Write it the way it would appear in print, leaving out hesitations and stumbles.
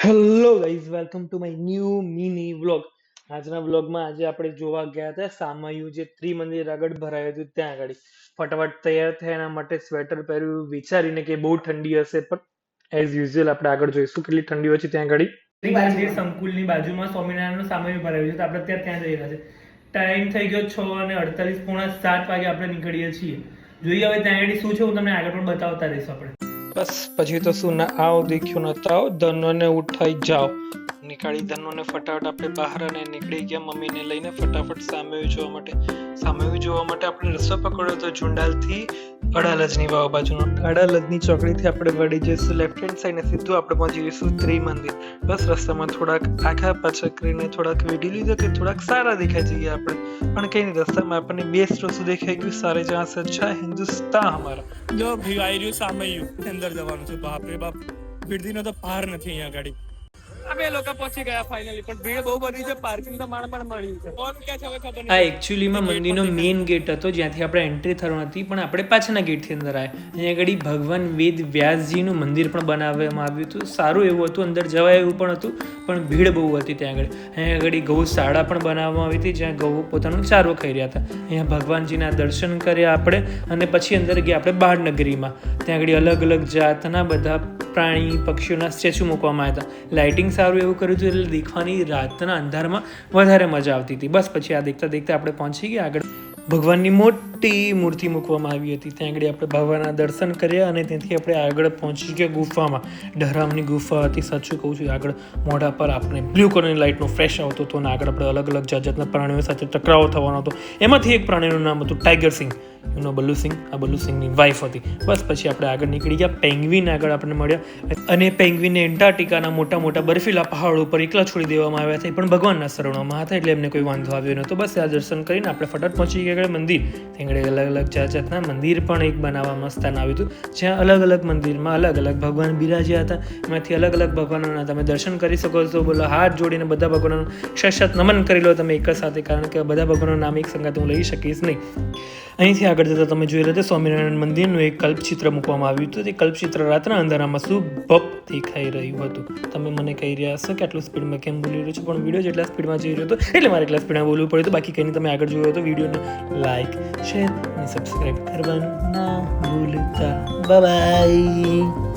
Hello guys, welcome to my new mini vlog. આજના વ્લોગમાં આજે આપણે જોવા ગયા હતા સામયુ, જે ત્રિમંદિર આગળ ભરાયું હતું ત્યાં આગળ. ફટાફટ તૈયાર થયા, એના માટે સ્વેટર પહેર્યું વિચારીને કે બહુ ઠંડી હશે, પણ એઝ યુઝ્યુઅલ આપણે આગળ જોઈશું કેટલી ઠંડી હોય છે ત્યાં આગળ. સંકુલની બાજુમાં સ્વામિનારાયણનું સામયુ ભરાયું છે, તો આપણે ત્યાં જઈ રહ્યા છે. ટાઈમ થઈ ગયો 6:48, પોણા 7 વાગે આપણે નીકળીએ છીએ. જોઈએ હવે ત્યાં આગળ શું છે, હું તમને આગળ પણ બતાવતા રહીશું આપણે. બસ પછી તો શું, ના આવો દેખ્યો ન તાવ, ધનોને ઉઠાઈ જાઓ. નીકાળી ધનોને ફટાફટ આપણે બહાર અને નીકળી ગયા મમ્મીને લઈને ફટાફટ સામયુ જોવા માટે. સામયુ જોવા માટે આપણે રસ્તો પકડ્યો તો ઝુંડાલથી અડાલજની વાવ બાજુનો. અડાલજની ચોકડીથી આપણે વળી જઈશું લેફ્ટ હેન્ડ સાઈડ ને સીધું આપણે પહોંચી જઈશું ત્રિમંદિર. બસ રસ્તામાં થોડાક આખા પાછા કરીને થોડાક વિડીયો લીધો કે થોડાક સારા દેખાઈ જઈએ આપણે, પણ કઈ નહીં, રસ્તામાં આપણને બેસ્ટ વસ્તુ દેખાઈ ગયું, સારે જહાં સે અચ્છા હિન્દુસ્તાન હમારા. જો ભી આવી રહ્યું સામયુ અંદર જવાનું છે. બાપ રે બાપ, ભીડનો તો પાર નથી અહીંયા ગાડી. અમે લોકો પહોંચી ગયા ફાઇનલી, પણ ભીડ બહુ બધી છે, પાર્કિંગ તો માણ પણ મળી છે. કોણ કે છે હવે ખબર નહીં. આ એક્ચ્યુઅલીમાં મંદિરનો મેઇન ગેટ હતો, જ્યાંથી આપણે એન્ટ્રી થવાની હતી, પણ આપણે પાછળના ગેટથી અંદર આવ્યા. અહીંયા આગળ ભગવાન વેદ વ્યાસજીનું મંદિર પણ બનાવવામાં આવ્યું હતું. સારું એવું હતું, અંદર જવાય એવું પણ હતું, પણ ભીડ બહુ હતી ત્યાં આગળ. અહીંયા આગળ ગૌશાળા પણ બનાવવામાં આવી હતી, જ્યાં ગૌ પોતાનું ચારો ખાઈ રહ્યા હતા. અહીંયા ભગવાનજીના દર્શન કર્યા આપણે, અને પછી અંદર ગયા આપણે બાળનગરીમાં. ત્યાં આગળ અલગ અલગ જાતના બધા પ્રાણી પક્ષીઓના સ્ટેચ્યુ મૂકવામાં આવ્યા હતા. લાઇટિંગ સારું એવું કર્યું હતું, એટલે દેખવાની રાતના અંધારમાં વધારે મજા આવતી હતી. બસ પછી આ દેખતા દેખતા આપણે પહોંચી ગયા આગળ. ભગવાનની મોટી મૂર્તિ મૂકવામાં આવી હતી, ત્યાં આગળ આપણે ભગવાનના દર્શન કર્યા, અને ત્યાંથી આપણે આગળ પહોંચી ગયા ગુફામાં. ડહરામની ગુફા હતી, સાચું કહું છું. આગળ મોઢા પર આપણે બ્લુ કલરની લાઇટનો ફ્લેશ આવતો હતો, અને આગળ આપણે અલગ અલગ જાતના પ્રાણીઓ સાથે ટકરાવ થવાનો હતો. એમાંથી એક પ્રાણીનું નામ હતું ટાઈગર સિંહ, એનો બલ્લુ સિંહ. આ બલ્લુ સિંહની વાઈફ હતી. બસ પછી આપણે આગળ નીકળી ગયા. પેંગ્વિન આગળ આપણને મળ્યા, અને પેંગ્વિનને એન્ટાર્ટિકાના મોટા મોટા બર્ફીલા પહાડો ઉપર એકલા છોડી દેવામાં આવ્યા હતા, પણ ભગવાનના શરણોમાં હતા, એટલે એમને કોઈ વાંધો આવ્યો નહોતો. બસ આ દર્શન કરીને આપણે ફટાફટ પહોંચી ગયા મંદિર. ત્યાં અલગ અલગ જાતના મંદિર પણ એક બનાવવામાં સ્થાન આવ્યું હતું, જ્યાં અલગ અલગ મંદિરમાં અલગ અલગ ભગવાન બિરાજ્યા હતા. એમાંથી અલગ અલગ ભગવાનોના તમે દર્શન કરી શકો છો. બોલો, હાથ જોડીને બધા ભગવાનોનું શત નમન કરી લો તમે એક જ સાથે, કારણ કે બધા ભગવાનોનું નામ એક સંગાતે હું લઈ શકીશ નહીં. અહીંથી આગળ જતાં તમે જોઈ રહ્યા સ્વામિનારાયણ મંદિરનું એક કલ્પચિત્ર મૂકવામાં આવ્યું હતું. તે કલ્પચિત્ર રાતના અંધારામાં શુભ દેખાઈ રહ્યું હતું. તમે મને કહી રહ્યા હશો કે આટલું સ્પીડમાં કેમ બોલી રહ્યો છું, પણ વિડીયો જેટલા સ્પીડમાં જઈ રહ્યો હતો એટલે મારે એટલા સ્પીડમાં બોલવું પડ્યું હતું. બાકી કંઈ તમે આગળ જોયો તો વિડીયોને લાઈક, શેર અને સબસ્ક્રાઈબ કરવાનું ના ભૂલતા. બાય.